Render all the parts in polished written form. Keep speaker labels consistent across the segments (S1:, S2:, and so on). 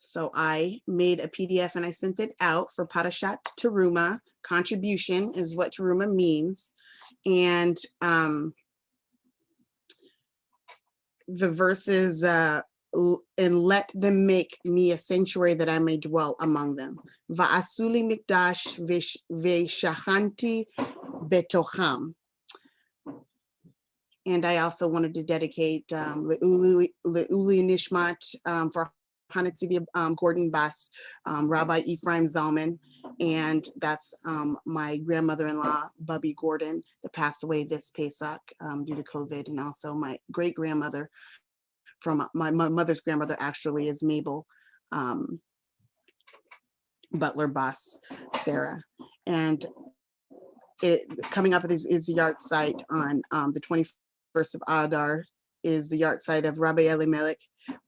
S1: So I made a PDF and I sent it out for Parashat Teruma. Contribution is what Teruma means. And the verse is, and let them make me a sanctuary that I may dwell among them. Va'asuli mikdash ve'shachanti betocham. And I also wanted to dedicate Le'uli Nishmat for Hanetzibi Gordon Bass, Rabbi Ephraim Zalman, and that's my grandmother-in-law, Bubby Gordon, that passed away this Pesach due to COVID, and also my great-grandmother from my mother's grandmother actually is Mabel Butler Bass Sarah. And coming up is the yard site on the 21st of Adar is the yard site of Rabbi Elimelech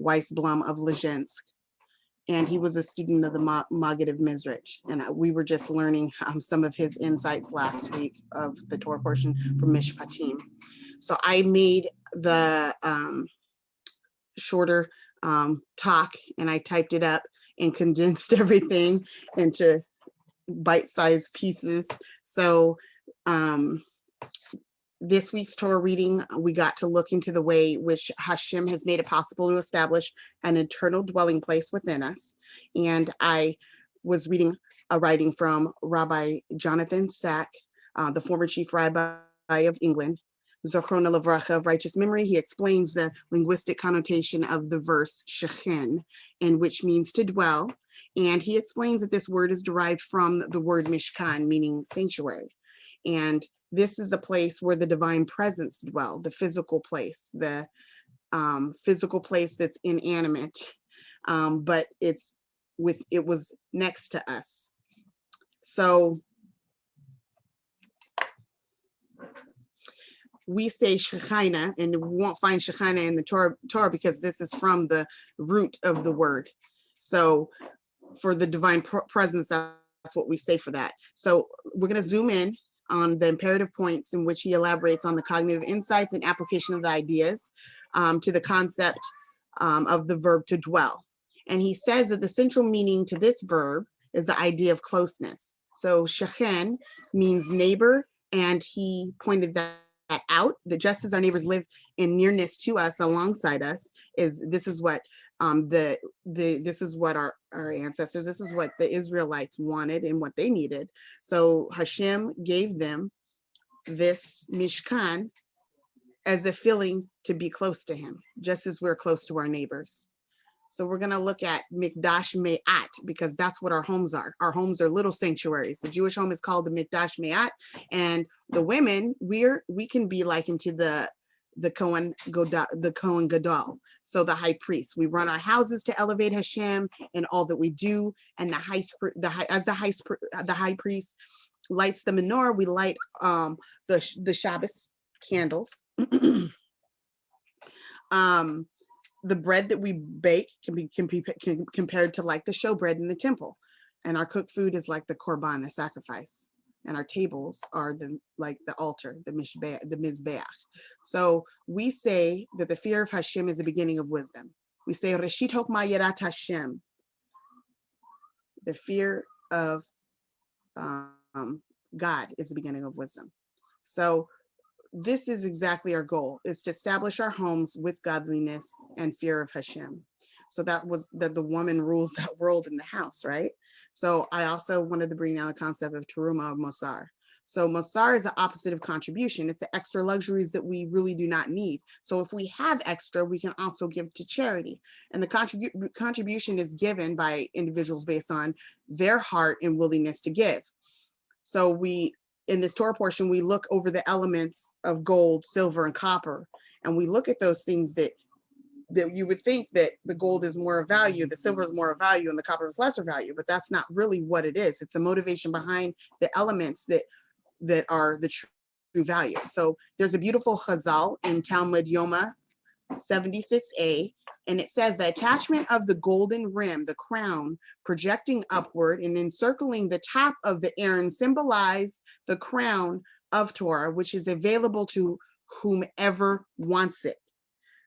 S1: Weisblum of Lezhensk. And he was a student of the Maggid of Mizrach. And we were just learning some of his insights last week of the Torah portion from MISHKHAN. So I made the shorter talk and I typed it up and condensed everything into bite-sized pieces. So this week's Torah reading, we got to look into the way which HASHEM has made it possible to establish an eternal dwelling place within us. And I was reading a writing from Rabbi Johnathan Sacks, the former Chief Rabbi of England, Zochrona Lavracha of righteous memory. He explains the linguistic connotation of the verse Shakhen, and which means to dwell. And he explains that this word is derived from the word MISHKHAN, meaning sanctuary. And this is the place where the divine presence dwells, the physical place that's inanimate, but it was next to us. So we say Shakhen, and we won't find Shakhen in the Torah because this is from the root of the word. So for the divine presence, that's what we say for that. So we're going to zoom in on the imperative points in which he elaborates on the cognitive insights and application of the ideas to the concept of the verb to dwell. And he says that the central meaning to this verb is the idea of closeness. So Shakhen means neighbor, and he pointed that out, that just as our neighbors live in nearness to us, alongside us, this is what this is what our ancestors, this is what the Israelites wanted and what they needed. So HASHEM gave them this MISHKHAN as a feeling to be close to him, just as we're close to our neighbors. So we're going to look at Mikdash Me'at, because that's what our homes are. Our homes are little sanctuaries. The Jewish home is called the Mikdash Me'at, and the women, we can be likened to the Kohen Gadol, so the high priest. We run our houses to elevate HASHEM in all that we do, and the high priest lights the menorah. We light the Shabbos candles. The bread that we bake can be compared to like the showbread in the temple, and our cooked food is like the korban, the sacrifice, and our tables are like the altar, the mizbeach. So we say that the fear of HASHEM is the beginning of wisdom. We say Reshit Hokmah Yirat HASHEM. The fear of God is the beginning of wisdom. So this is exactly our goal, is to establish our homes with godliness and fear of HASHEM. So that the woman rules that world in the house, right? So I also wanted to bring down the concept of Teruma, of Mosar. So Mosar is the opposite of contribution. It's the extra luxuries that we really do not need. So if we have extra, we can also give to charity. And the contribution is given by individuals based on their heart and willingness to give. So in this Torah portion, we look over the elements of gold, silver, and copper, and we look at those things that you would think that the gold is more of value, the silver is more of value, and the copper is lesser value, but that's not really what it is. It's the motivation behind the elements that are the true value. So there's a beautiful chazal in Talmud Yoma 76a, and it says the attachment of the golden rim, the crown, projecting upward and encircling the top of the Aaron symbolize the crown of Torah, which is available to whomever wants it.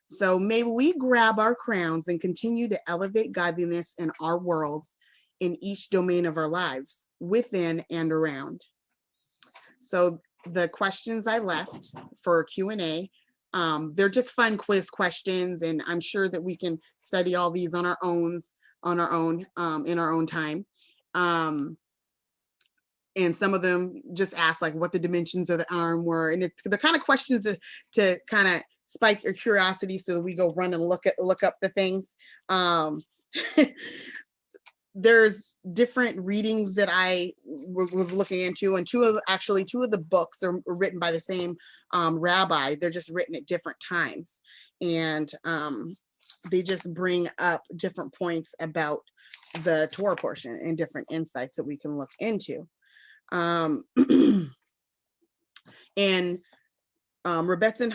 S1: So may we grab our crowns and continue to elevate godliness in our worlds in each domain of our lives, within and around. So the questions I left for Q&A, they're just fun quiz questions, and I'm sure that we can study all these on our own, in our own time. And some of them just ask like what the dimensions of the arm were, and it's the kind of questions to kind of spike your curiosity, so that we go run and look up the things. There's different readings that I was looking into, and two of the books are written by the same rabbi. They're just written at different times, and they just bring up different points about the Torah portion and different insights that we can look into. And Rebbetzin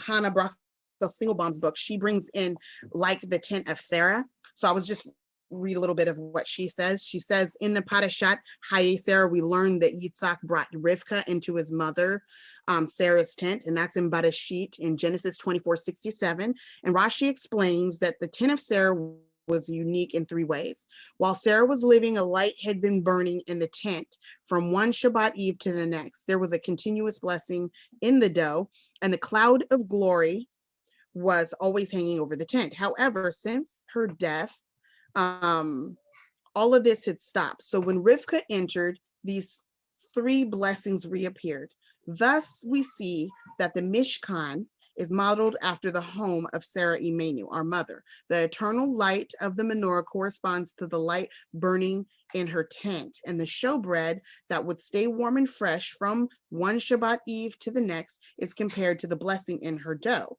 S1: Hannah Brock Singlebaum's book, she brings in like the tent of Sarah. So I was just read a little bit of what she says. She says, in the Parashat Haye Sarah, we learned that Yitzhak brought Rivka into his mother Sarah's tent, and that's in Bereshit in Genesis 24:67. And Rashi explains that the tent of Sarah was unique in three ways. While Sarah was living, a light had been burning in the tent from one Shabbat Eve to the next. There was a continuous blessing in the dough, and the cloud of glory was always hanging over the tent. However, since her death, all of this had stopped. So when Rivka entered, these three blessings reappeared. Thus, we see that the MISHKHAN is modeled after the home of Sarah Imenu, our mother. The eternal light of the menorah corresponds to the light burning in her tent, and the showbread that would stay warm and fresh from one Shabbat Eve to the next is compared to the blessing in her dough.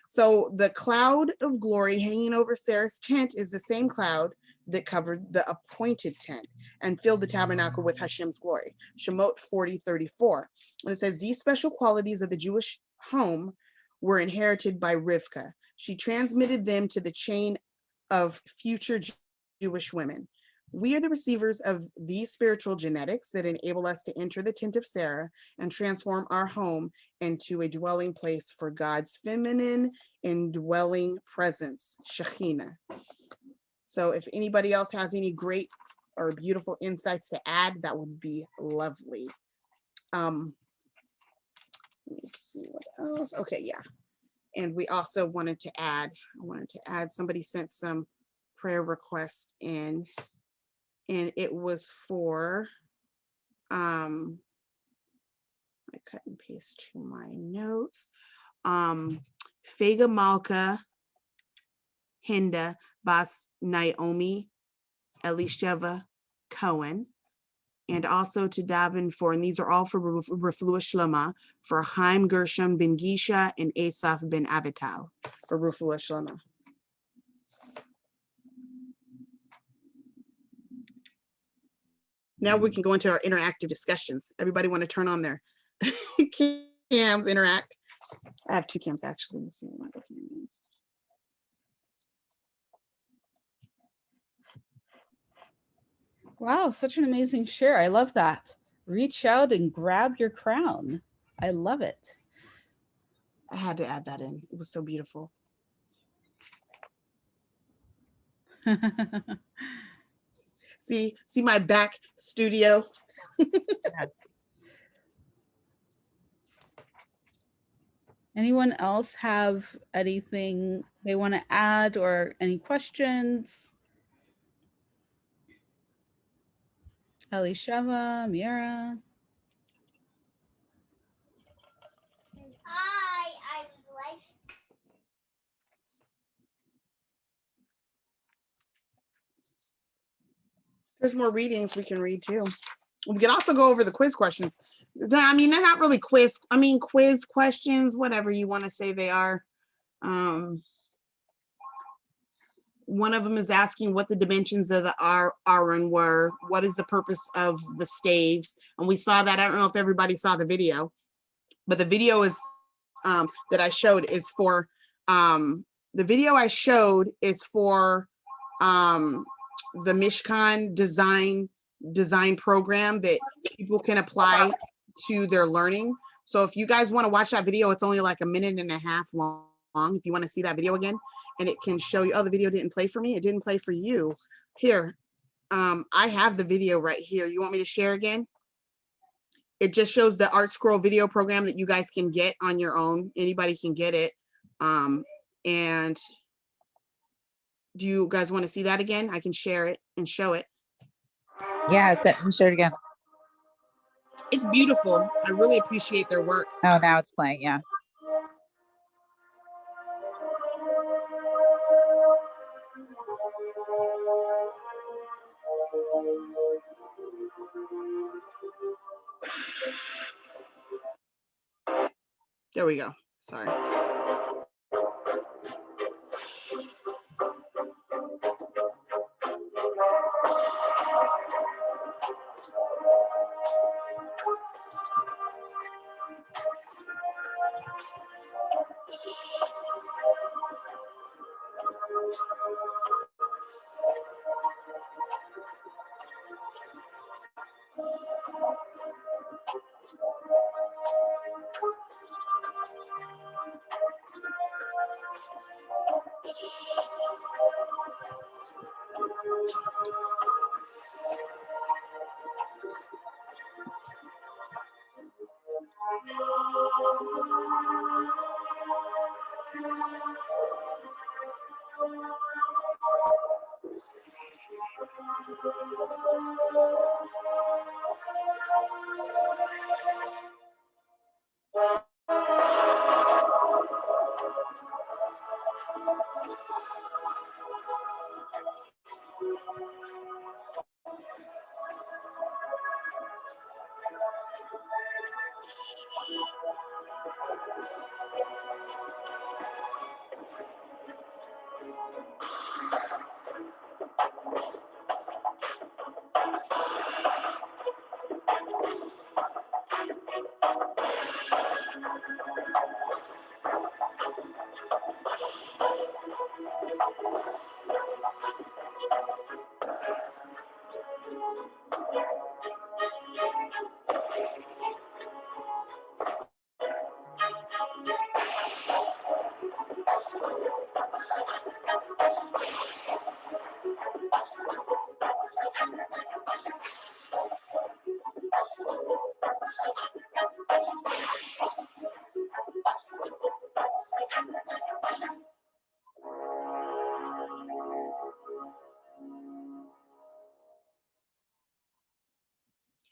S1: So the cloud of glory hanging over Sarah's tent is the same cloud that covered the appointed tent and filled the tabernacle with Hashem's glory. Shemot 40:34. And it says, these special qualities of the Jewish home were inherited by Rivka. She transmitted them to the chain of future Jewish women. We are the receivers of these spiritual genetics that enable us to enter the tent of Sarah and transform our home into a dwelling place for God's feminine indwelling presence, Shakhen. So if anybody else has any great or beautiful insights to add, that would be lovely. Let me see what else. Okay, yeah. And we also wanted to add, somebody sent some prayer requests in, and it was for, I cut and paste to my notes. Fega Malka Hinda Bas Naomi Elisheva Cohen, and also to daven for, and these are all for Reflua Shlema, for Chaim Gershom ben Gisha and Asaph ben Avital, for Reflua Shlema. Now we can go into our interactive discussions. Everybody want to turn on their cams, interact. I have two cams actually. Let's see what my document is.
S2: Wow, such an amazing share. I love that. Reach out and grab your crown. I love it.
S1: I had to add that in. It was so beautiful. See my back studio.
S2: Yes. Anyone else have anything they want to add or any questions? Elisheva, Mira.
S3: Hi, I would like.
S1: There's more readings we can read too. We can also go over the quiz questions. I mean, they're not really quiz. I mean, quiz questions, whatever you want to say they are. One of them is asking what the dimensions of the Aron were. What is the purpose of the staves? And we saw that. I don't know if everybody saw the video, but the video is that I showed is for the video I showed is for the MISHKHAN design program that people can apply to their learning. So if you guys want to watch that video, it's only like a minute and a half long. If you want to see that video again, and it can show you, oh, the video didn't play for me. It didn't play for you. Here, I have the video right here. You want me to share again? It just shows the Art Scroll video program that you guys can get on your own. Anybody can get it. And do you guys want to see that again? I can share it and show it.
S3: Yeah, share it again.
S1: It's beautiful. I really appreciate their work.
S3: Oh, now it's playing. Yeah.
S1: There we go. Sorry.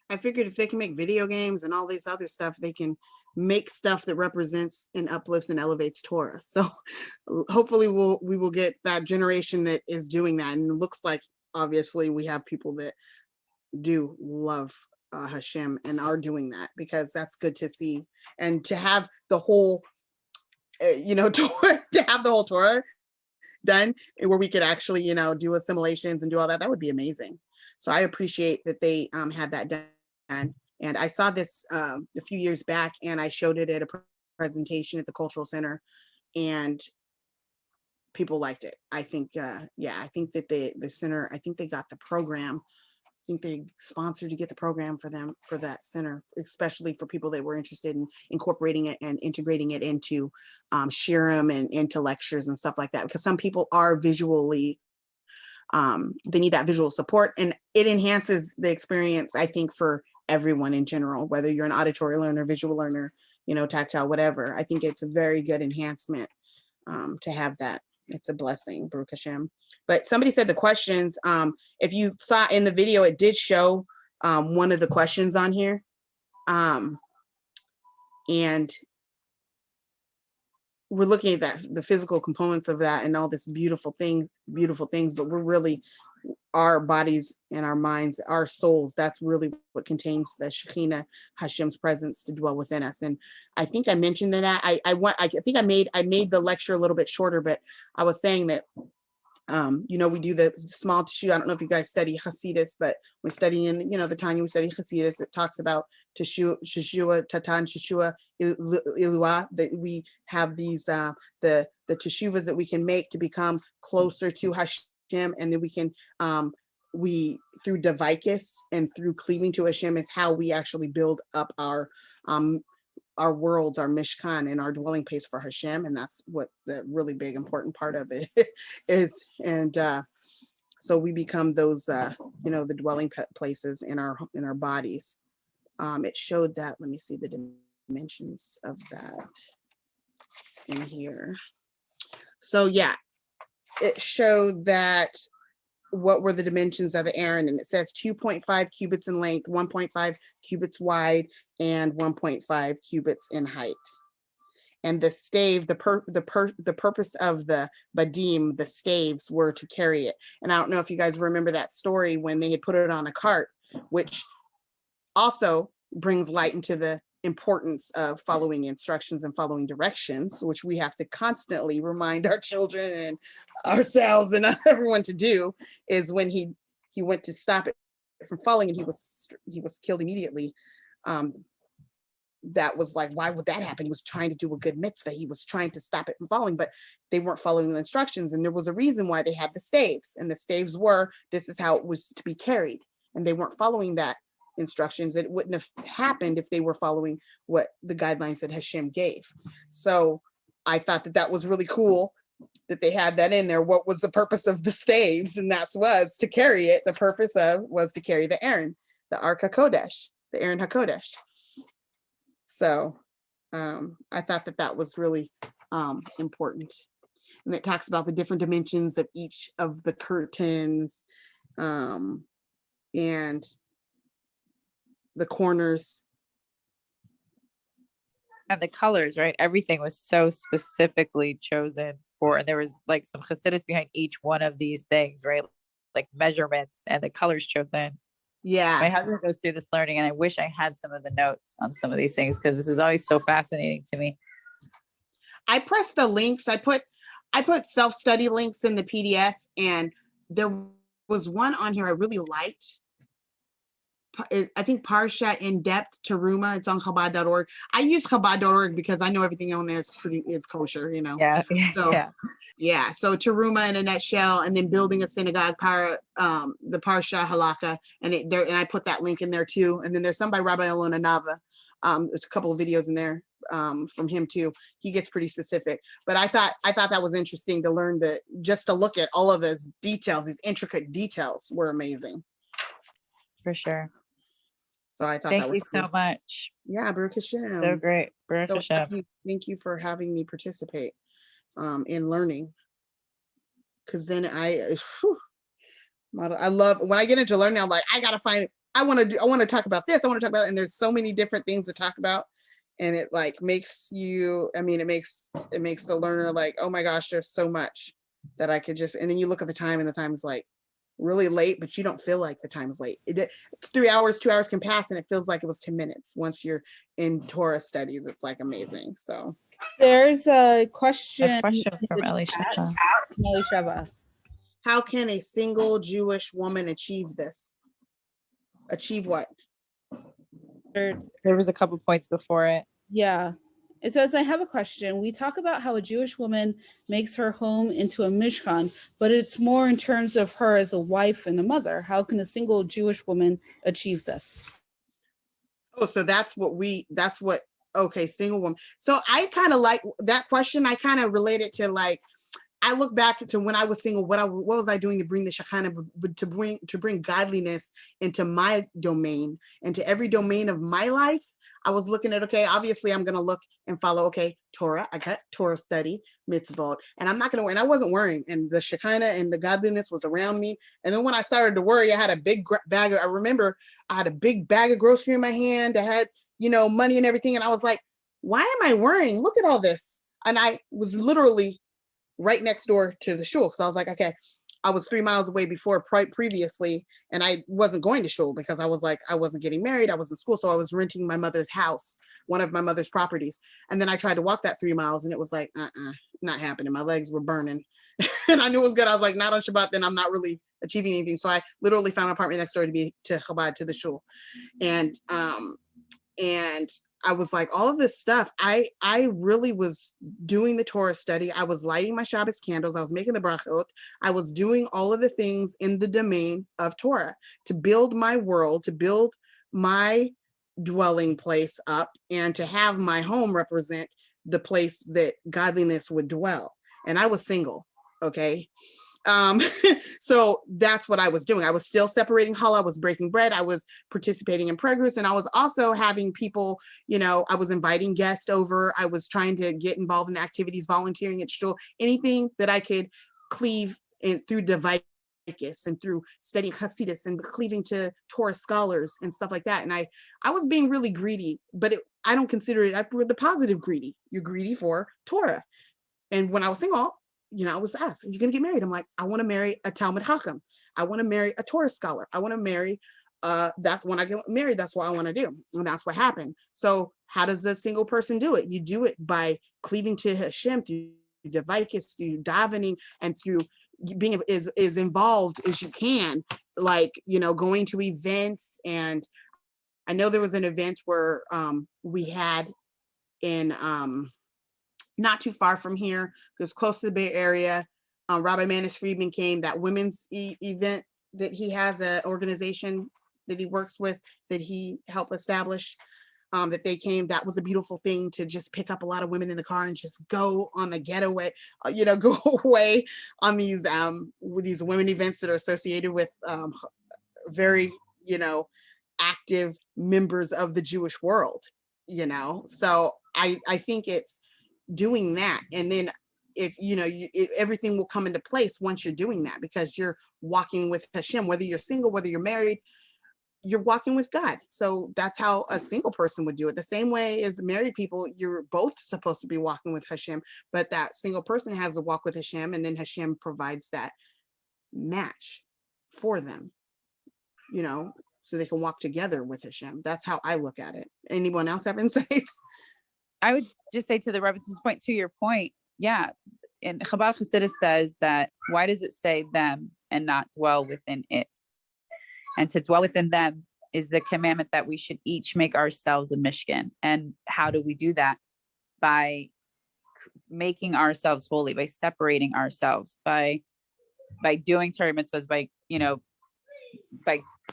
S1: I figured if they can make video games and all this other stuff, they can make stuff that represents and uplifts and elevates Torah. So hopefully we will get that generation that is doing that. And it looks like obviously we have people that do love HaShem and are doing that, because that's good to see. And to have the whole, Torah, to have the whole Torah done where we could actually, do assimilations and do all that, that would be amazing. So I appreciate that they had that done. And I saw this a few years back, and I showed it at a presentation at the Cultural Center, and people liked it. I think, I think that the center, I think they got the program. I think they sponsored to get the program for them, for that center, especially for people that were interested in incorporating it and integrating it into shirim and into lectures and stuff like that. Because some people are visually, they need that visual support, and it enhances the experience, I think, for everyone in general, whether you're an auditory learner, visual learner, tactile, whatever. I think it's a very good enhancement to have that. It's a blessing, Baruch Hashem. But somebody said the questions, if you saw in the video, it did show one of the questions on here. And we're looking at that, the physical components of that and all this beautiful things, but we're really, our bodies and our minds, our souls, that's really what contains the Shekhinah, Hashem's presence to dwell within us. And I think I mentioned that I think I made the lecture a little bit shorter, but I was saying that we do the small tissue. I don't know if you guys study Hasidus, but we're studying, the Tanya, we study Hasidus. It talks about Teshua, Tatan, Teshua, Ilua, that we have these, the teshuvas that we can make to become closer to Hashem, and then we can, through Devikus and through cleaving to Hashem is how we actually build up our our worlds, our MISHKHAN, and our dwelling place for HASHEM, and that's what the really big important part of it is. And so we become those, the dwelling places in our bodies. It showed that. Let me see the dimensions of that in here. So yeah, it showed that what were the dimensions of Aaron, and it says 2.5 cubits in length, 1.5 cubits wide, and 1.5 cubits in height. And the stave, the purpose of the badim, the staves, were to carry it. And I don't know if you guys remember that story when they had put it on a cart, which also brings light into the importance of following instructions and following directions, which we have to constantly remind our children and ourselves and everyone to do, is when he went to stop it from falling and he was killed immediately. That was like, why would that happen? He was trying to do a good mitzvah. He was trying to stop it from falling, but they weren't following the instructions. And there was a reason why they had the staves, and the staves were, this is how it was to be carried. And they weren't following that instructions. It wouldn't have happened if they were following what the guidelines that HASHEM gave. So I thought that was really cool that they had that in there. What was the purpose of the staves? And that was to carry it. The purpose was to carry the Aaron, the Ark HaKodesh, the Aaron HaKodesh. So I thought that was really important. And it talks about the different dimensions of each of the curtains and the corners.
S3: And the colors, right? Everything was so specifically chosen for, and there was like some chassidus behind each one of these things, right? Like measurements and the colors chosen.
S1: Yeah.
S3: My husband goes through this learning, and I wish I had some of the notes on some of these things, because this is always so fascinating to me.
S1: I pressed the links. I put self-study links in the PDF, and there was one on here I really liked. I think Parsha in depth Teruma. It's on Chabad.org. I use Chabad.org because I know everything on there is kosher, you know.
S3: Yeah.
S1: So
S3: yeah.
S1: So Teruma in a nutshell, and then building a synagogue, the Parsha halakha, and I put that link in there too. And then there's some by Rabbi Elona Nava. There's a couple of videos in there from him too. He gets pretty specific, but I thought that was interesting to learn just to look at all of those details. These intricate details were amazing.
S3: For sure.
S1: So I thought
S3: Thank
S1: that was
S3: you
S1: cool.
S3: so much.
S1: Yeah, Baruch Hashem.
S3: So great. Baruch
S1: So
S3: Hashem.
S1: thank you for having me participate in learning. Because then I love when I get into learning. I'm like, I want to talk about this. I want to talk about it. And there's so many different things to talk about, and it like makes you. I mean, it makes the learner like, oh my gosh, there's so much that I could just. And then you look at the time, and the time's like really late, but you don't feel like the time's late. 3 hours, 2 hours can pass, and it feels like it was 10 minutes. Once you're in Torah studies, it's like amazing. So
S2: there's a question.
S3: A question from Ellie
S2: Shava.
S1: How can a single Jewish woman achieve this? Achieve what?
S3: There was a couple points before it.
S2: Yeah. It says, I have a question. We talk about how a Jewish woman makes her home into a Mishkan, but it's more in terms of her as a wife and a mother. How can a single Jewish woman achieve this?
S1: Oh, so okay, single woman. So I kind of like that question. I kind of relate it to like, I look back to when I was single, what was I doing to bring the Shakhen, to bring godliness into my domain and to every domain of my life. I was looking at, okay, obviously I'm going to look and follow, okay, Torah, I got Torah study, mitzvot, and I'm not going to worry. And I wasn't worrying, and the Shekinah and the godliness was around me. And then when I started to worry, I had a big bag I remember I had a big bag of grocery in my hand. I had, money and everything. And I was like, why am I worrying? Look at all this. And I was literally right next door to the shul. Cause I was like, okay, I was 3 miles away before previously, and I wasn't going to shul because I was like, I wasn't getting married. I was in school. So I was renting my mother's house, one of my mother's properties. And then I tried to walk that 3 miles, and it was like, not happening. My legs were burning. And I knew it was good. I was like, not on Shabbat, then I'm not really achieving anything. So I literally found an apartment next door to Chabad, to the shul. And I was like, all of this stuff, I really was doing the Torah study. I was lighting my Shabbos candles. I was making the brachot. I was doing all of the things in the domain of Torah to build my world, to build my dwelling place up and to have my home represent the place that godliness would dwell. And I was single, okay? So that's what I was doing. I was still separating challah, I was breaking bread, I was participating in prayer groups, and I was also having people, I was inviting guests over, I was trying to get involved in activities, volunteering at shul, anything that I could cleave in through device and through studying Hasidus and cleaving to Torah scholars and stuff like that. And I was being really greedy, but I don't consider it the positive greedy. You're greedy for Torah. And when I was single, I was asked, "Are you gonna get married?" I'm like, I want to marry a Talmud Hakam. I want to marry a Torah scholar. I want to marry. That's when I get married. That's what I want to do, and that's what happened. So, how does a single person do it? You do it by cleaving to Hashem through devikis, through davening, and through being as involved as you can, like going to events. And I know there was an event where we had in not too far from here, because close to the Bay Area. Rabbi Manis Friedman came, that women's event that he has, an organization that he works with, that he helped establish, that they came. That was a beautiful thing, to just pick up a lot of women in the car and just go on the getaway, go away on these with these women events that are associated with very, active members of the Jewish world, So I think it's doing that, and then if everything will come into place once you're doing that, because you're walking with Hashem, whether you're single, whether you're married, you're walking with God. So that's how a single person would do it. The same way as married people, you're both supposed to be walking with Hashem, but that single person has to walk with Hashem, and then Hashem provides that match for them, so they can walk together with Hashem. That's how I look at it. Anyone else have insights?
S3: I would just say, to the Robinson's point, to your point, yeah. And Chabad Hasidus says that, why does it say them and not dwell within it? And to dwell within them is the commandment that we should each make ourselves a MISHKHAN. And how do we do that? By making ourselves holy, by separating ourselves, by doing Torah mitzvahs, by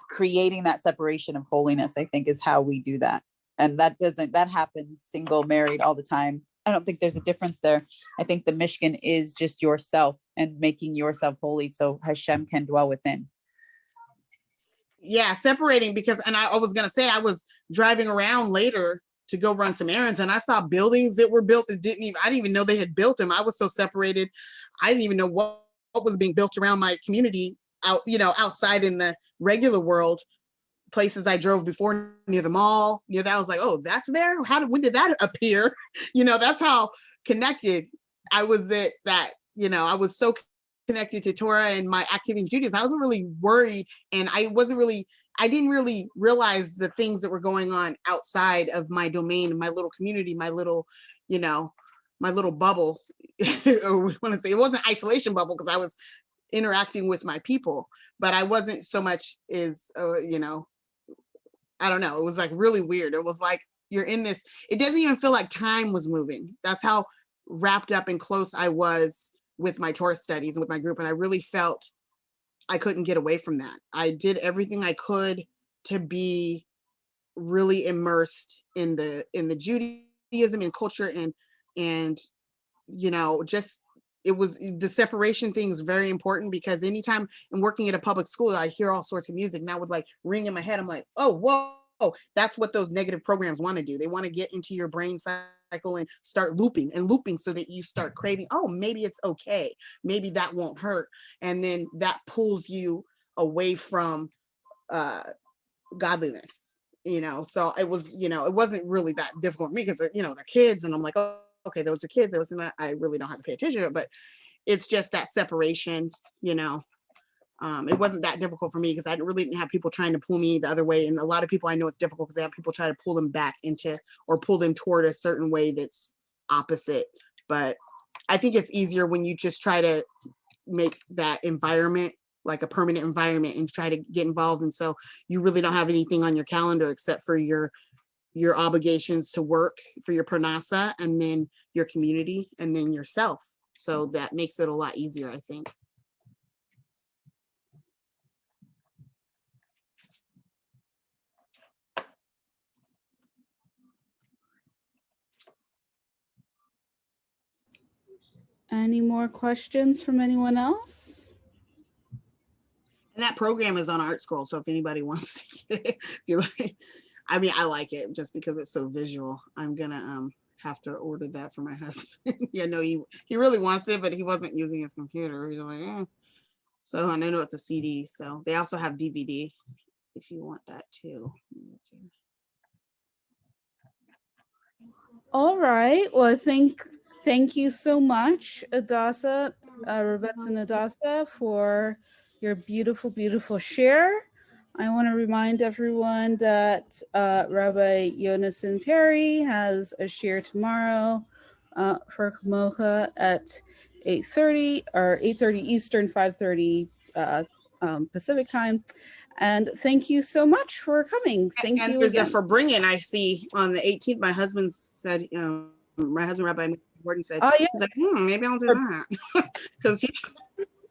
S3: creating that separation of holiness, I think is how we do that. And that happens single, married, all the time. I don't think there's a difference there. I think the MISHKHAN is just yourself and making yourself holy so Hashem can dwell within.
S1: Yeah, separating, because, and I was gonna say, I was driving around later to go run some errands, and I saw buildings that were built that I didn't even know they had built them. I was so separated. I didn't even know what was being built around my community outside in the regular world. Places I drove before near the mall, that, I was like, oh, that's there? When did that appear? That's how connected I was at that, I was so connected to Torah and my activity in Judaism. I wasn't really worried, and I didn't really realize the things that were going on outside of my domain, my little community, my little, my little bubble. Or we want to say, it wasn't isolation bubble, because I was interacting with my people, but I wasn't so much as, I don't know. It was like really weird. It was like you're in this, it doesn't even feel like time was moving. That's how wrapped up and close I was with my Torah studies and with my group. And I really felt I couldn't get away from that. I did everything I could to be really immersed in the Judaism and culture, and just, it was, the separation thing is very important, because anytime I'm working at a public school, I hear all sorts of music, and that would like ring in my head. I'm like, oh, whoa, that's what those negative programs want to do. They want to get into your brain cycle and start looping so that you start craving, oh, maybe it's okay, maybe that won't hurt. And then that pulls you away from godliness, so it was, it wasn't really that difficult for me, because they're kids, and I'm like, oh, okay, those are kids, listen, that I really don't have to pay attention to it. But it's just that separation, it wasn't that difficult for me, because I really didn't have people trying to pull me the other way. And a lot of people, I know it's difficult because they have people try to pull them back into, or pull them toward a certain way that's opposite. But I think it's easier when you just try to make that environment like a permanent environment and try to get involved. And so you really don't have anything on your calendar except for your obligations to work for your parnasa, and then your community, and then yourself. So that makes it a lot easier, I think.
S2: Any more questions from anyone else?
S1: And that program is on Art Scroll, so if anybody wants to get it, if you like, I mean, I like it just because it's so visual. I'm gonna have to order that for my husband. Yeah, no, he really wants it, but he wasn't using his computer. He's like, eh. So, and I know it's a CD, so they also have DVD if you want that too.
S2: All right. Well, thank you so much, Adasa, Rebecca and Adasa, for your beautiful, beautiful share. I want to remind everyone that Rabbi Johnathan Perry has a share tomorrow for Kamocha at 8:30 or 8:30 Eastern, 5:30 Pacific time. And thank you so much for coming. Thank
S1: And
S2: you
S1: there's
S2: again.
S1: for bringing, I see on the 18th, my husband said, my husband, Rabbi Gordon said,
S2: Oh, yeah.
S1: he's like, maybe I'll do that. Because he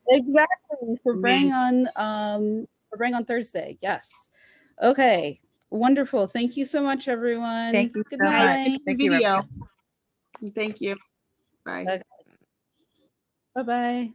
S2: Exactly, for bringing on Thursday. Yes. Okay. Wonderful. Thank you so much, everyone.
S3: Thank you
S2: Good
S3: so
S2: night.
S3: much. Thank you,
S1: video.
S3: Rebecca.
S1: Thank you. Bye.
S2: Okay. Bye-bye.